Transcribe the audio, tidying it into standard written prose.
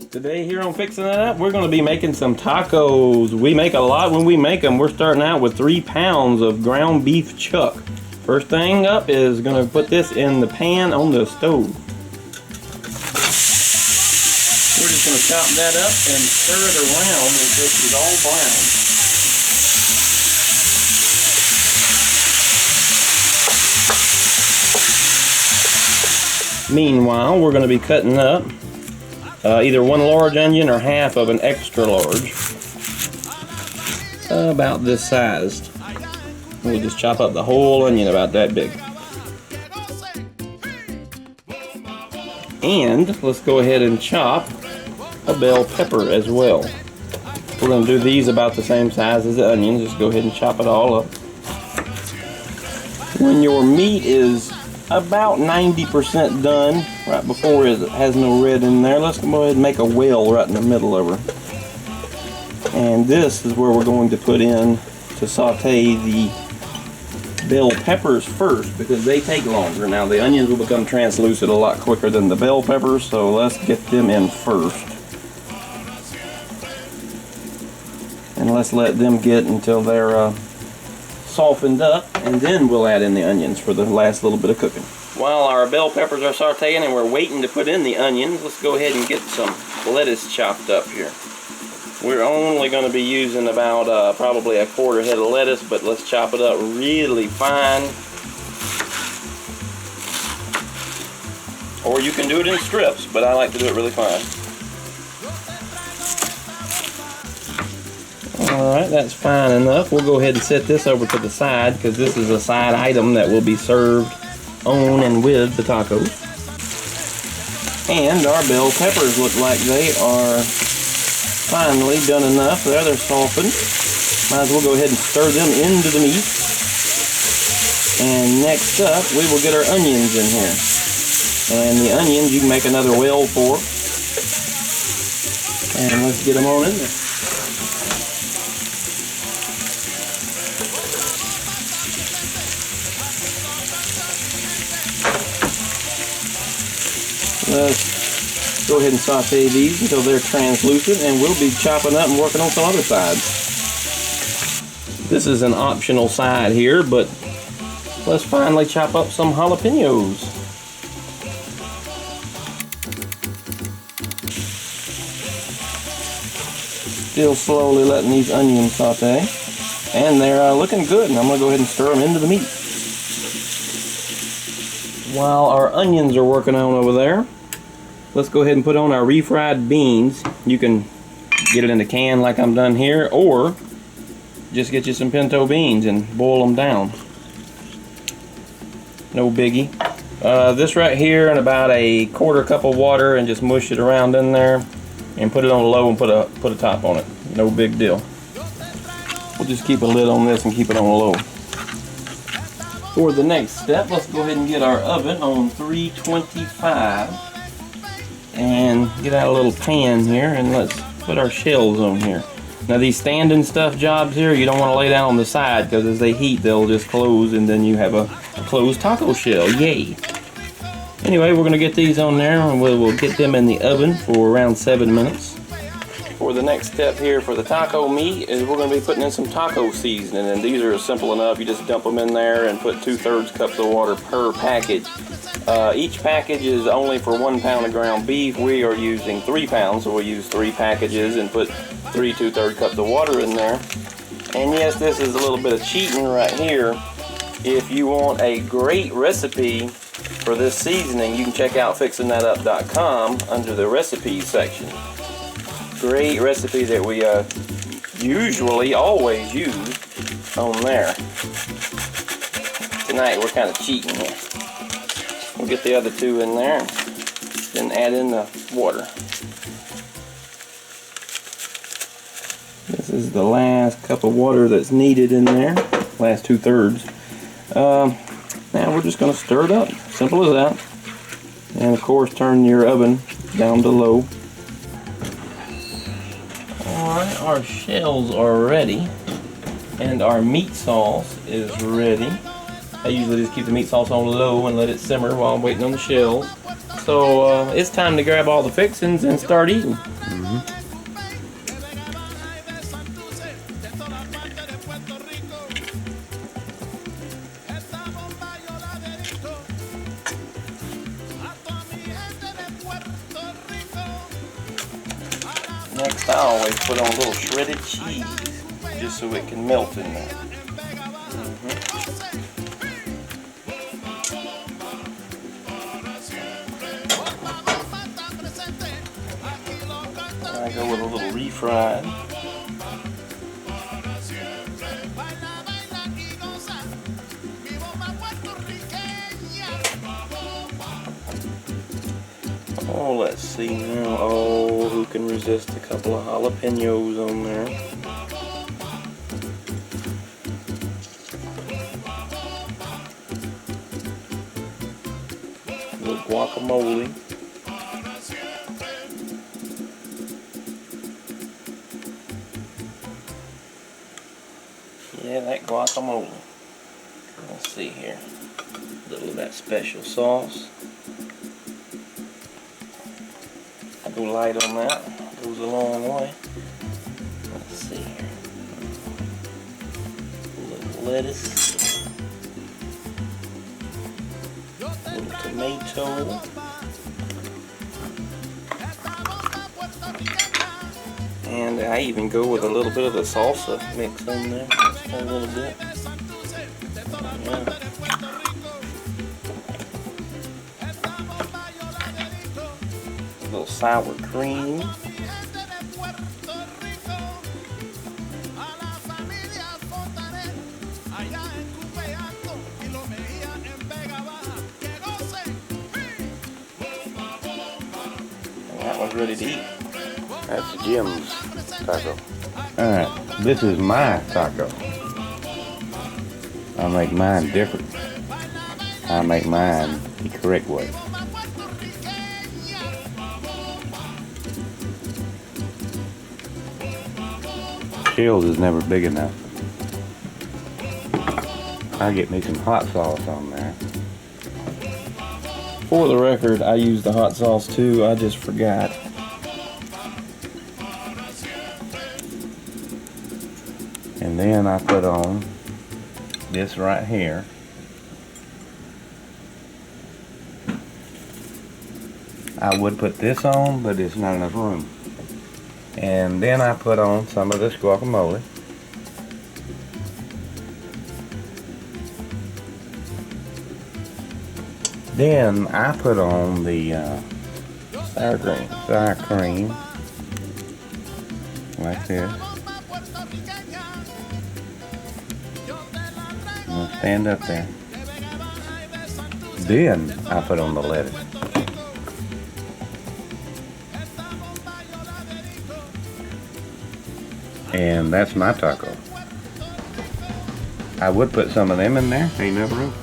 Today here on Fixing It Up, we're going to be making some tacos. We make a lot when we make them. We're starting out with 3 pounds of ground beef chuck. First thing up is going to put this in the pan on the stove. We're just going to chop that up and stir it around until it's all brown. Meanwhile, we're going to be cutting up either 1 large onion or half of an extra large, about this size. We'll just chop up the whole onion about that big. And let's go ahead and chop a bell pepper as well. We're going to do these about the same size as the onions. Just go ahead and chop it all up. When your meat is about 90% done, right before it has no red in there, let's go ahead and make a well right in the middle of her. And this is where we're going to put in to saute the bell peppers first, because they take longer. Now the onions will become translucent a lot quicker than the bell peppers, so let's get them in first. And let's let them get until they're softened up, and then we'll add in the onions for the last little bit of cooking. While our bell peppers are sauteing and we're waiting to put in the onions, let's go ahead and get some lettuce chopped up here. We're only going to be using about probably a 1/4 head of lettuce, but let's chop it up really fine. Or you can do it in strips, but I like to do it really fine. Alright, that's fine enough. We'll go ahead and set this over to the side, because this is a side item that will be served on and with the tacos. And our bell peppers look like they are finally done enough. There, they're softened. Might as well go ahead and stir them into the meat. And next up, we will get our onions in here. And the onions you can make another well for. And let's get them on in there. Let's go ahead and saute these until they're translucent, and we'll be chopping up and working on some other sides. This is an optional side here, but let's finally chop up some jalapenos. Still slowly letting these onions saute, and they're looking good, and I'm going to go ahead and stir them into the meat. While our onions are working on over there, let's go ahead and put on our refried beans. You can get it in a can like I'm done here, or just get you some pinto beans and boil them down. No biggie. This right here in about a 1/4 cup of water, and just mush it around in there and put it on low and put a top on it. No big deal. We'll just keep a lid on this and keep it on low. For the next step, let's go ahead and get our oven on 325 and get out a little pan here, and let's put our shells on here. Now these standing stuff jobs here, you don't want to lay down on the side, because as they heat they'll just close, and then you have a closed taco shell. Yay! Anyway, we're going to get these on there, and we'll get them in the oven for around 7 minutes. For the next step here for the taco meat is we're going to be putting in some taco seasoning, and these are simple enough. You just dump them in there and put 2/3 cups of water per package. Each package is only for 1 pound of ground beef. We are using 3 pounds, so we'll use 3 packages and put 3 2/3 cups of water in there. And yes, this is a little bit of cheating right here. If you want a great recipe for this seasoning, you can check out fixingthatup.com under the recipes section. Great recipe that we usually always use on there. Tonight we're kind of cheating here. We'll get the other 2 in there, then add in the water. This is the last cup of water that's needed in there, last 2/3. Now we're just going to stir it up, simple as that. And of course turn your oven down to low. Alright, our shells are ready, and our meat sauce is ready. I usually just keep the meat sauce on low and let it simmer while I'm waiting on the shells. So it's time to grab all the fixings and start eating. Next, I always put on a little shredded cheese, just so it can melt in there. I go with a little refried. Oh, let's see now. Oh, who can resist a couple of jalapenos on there? A little guacamole. Yeah, that guacamole. Let's see here. A little of that special sauce. I go light on that. Goes a long way. Let's see here. A little lettuce. A little tomato. And I even go with a little bit of the salsa mix on there. Just a little bit. Yeah. A little sour cream. And that one's ready to eat. That's Jim's taco. Alright, this is my taco. I make mine different. I make mine the correct way. Chills is never big enough. I get me some hot sauce on there. For the record, I use the hot sauce too. I just forgot. And then I put on this right here. I would put this on, but it's not enough room. And then I put on some of this guacamole. Then I put on the sour cream, like this. I'm gonna stand up there. Then I put on the lettuce. And that's my taco. I would put some of them in there. Ain't no room.